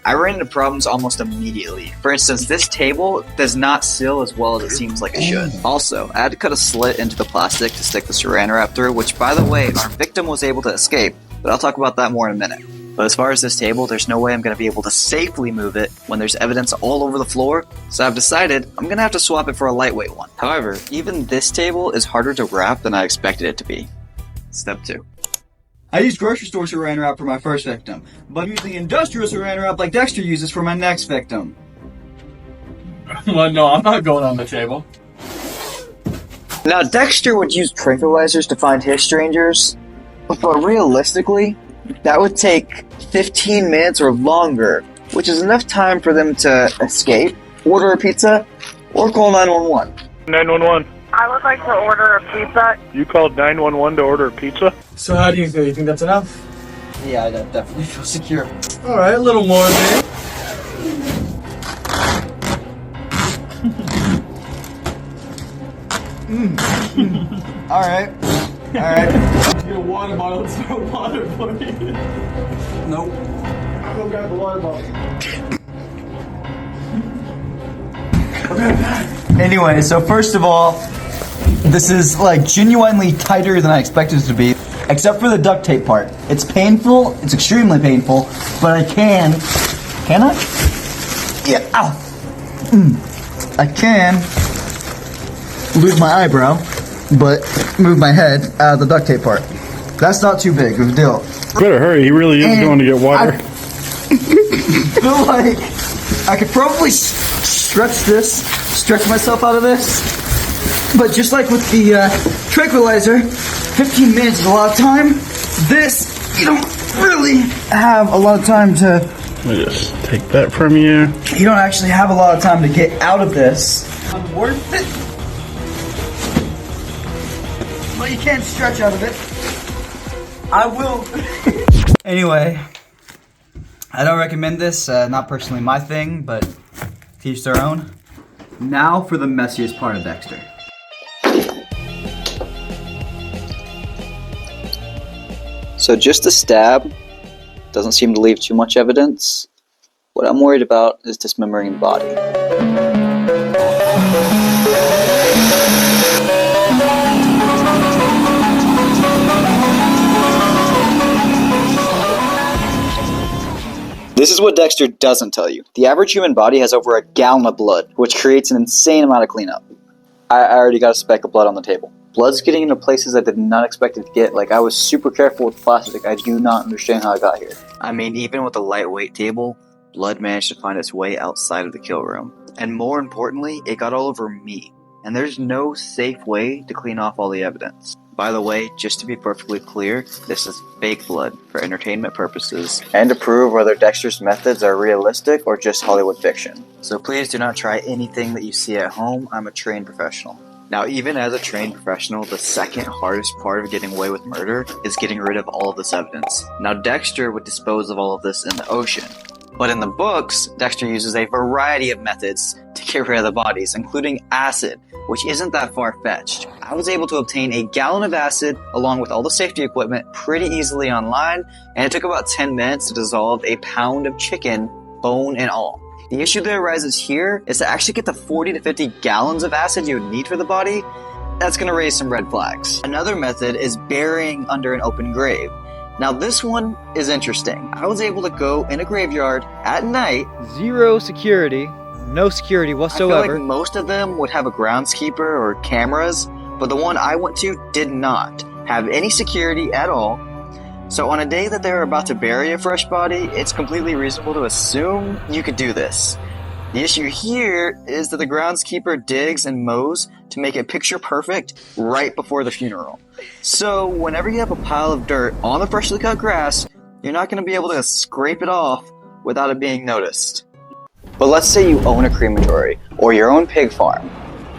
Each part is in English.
I ran into problems almost immediately. For instance, this table does not seal as well as it seems like it should. Also, I had to cut a slit into the plastic to stick the saran wrap through, which by the way, our victim was able to escape, but I'll talk about that more in a minute. But as far as this table, there's no way I'm going to be able to safely move it when there's evidence all over the floor, so I've decided I'm going to have to swap it for a lightweight one. However, even this table is harder to wrap than I expected it to be. Step 2. I used grocery store saran wrap for my first victim, but I'm using industrial saran wrap like Dexter uses for my next victim. Well, no, I'm not going on the table. Now, Dexter would use tranquilizers to find his strangers, but realistically, that would take 15 minutes or longer, which is enough time for them to escape, order a pizza, or call 911. 911. I would like to order a pizza. You called 911 to order a pizza? So how do you feel? You think that's enough? Yeah, I definitely feel secure. Alright, a little more, man. Alright. Get a water bottle, throw water for me. Nope. Go grab the water bottle. Anyway, so first of all, this is like genuinely tighter than I expected it to be, except for the duct tape part. It's painful, it's extremely painful, but I can I? Yeah, ow. I can lose my eyebrow, but move my head out of the duct tape part. That's not too big of a deal. Better hurry, he really is going to get water. I feel like I could probably stretch myself out of this. But just like with the tranquilizer, 15 minutes is a lot of time. This, you don't really have a lot of time to... Let me just take that from you. You don't actually have a lot of time to get out of this. I'm worth it. But you can't stretch out of it. I will. Anyway, I don't recommend this. Not personally my thing, but to each their own. Now for the messiest part of Dexter. So just a stab doesn't seem to leave too much evidence. What I'm worried about is dismembering the body. This is what Dexter doesn't tell you. The average human body has over a gallon of blood, which creates an insane amount of cleanup. I already got a speck of blood on the table. Blood's getting into places I did not expect it to get. Like, I was super careful with plastic. I do not understand how I got here. I mean, even with a lightweight table, blood managed to find its way outside of the kill room. And more importantly, it got all over me. And there's no safe way to clean off all the evidence. By the way, just to be perfectly clear, this is fake blood for entertainment purposes and to prove whether Dexter's methods are realistic or just Hollywood fiction. So please do not try anything that you see at home. I'm a trained professional. Now, even as a trained professional, the second hardest part of getting away with murder is getting rid of all of this evidence. Now, Dexter would dispose of all of this in the ocean. But in the books, Dexter uses a variety of methods to get rid of the bodies, including acid, which isn't that far-fetched. I was able to obtain a gallon of acid along with all the safety equipment pretty easily online, and it took about 10 minutes to dissolve a pound of chicken, bone and all. The issue that arises here is to actually get the 40 to 50 gallons of acid you would need for the body. That's going to raise some red flags. Another method is burying under an open grave. Now this one is interesting. I was able to go in a graveyard at night. Zero security. No security whatsoever. I feel like most of them would have a groundskeeper or cameras, but the one I went to did not have any security at all. So on a day that they were about to bury a fresh body, it's completely reasonable to assume you could do this. The issue here is that the groundskeeper digs and mows to make it picture perfect right before the funeral. So whenever you have a pile of dirt on the freshly cut grass, you're not going to be able to scrape it off without it being noticed. But let's say you own a crematory or your own pig farm,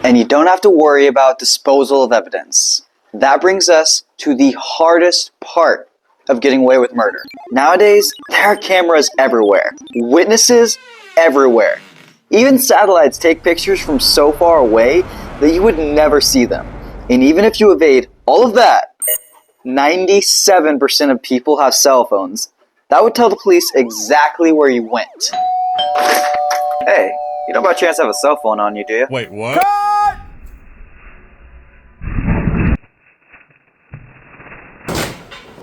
and you don't have to worry about disposal of evidence. That brings us to the hardest part of getting away with murder. Nowadays, there are cameras everywhere, witnesses everywhere. Even satellites take pictures from so far away that you would never see them. And even if you evade all of that, 97% of people have cell phones. That would tell the police exactly where you went. Hey, you don't by chance have a cell phone on you, do you? Wait, what?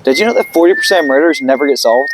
Did you know that 40% of murders never get solved?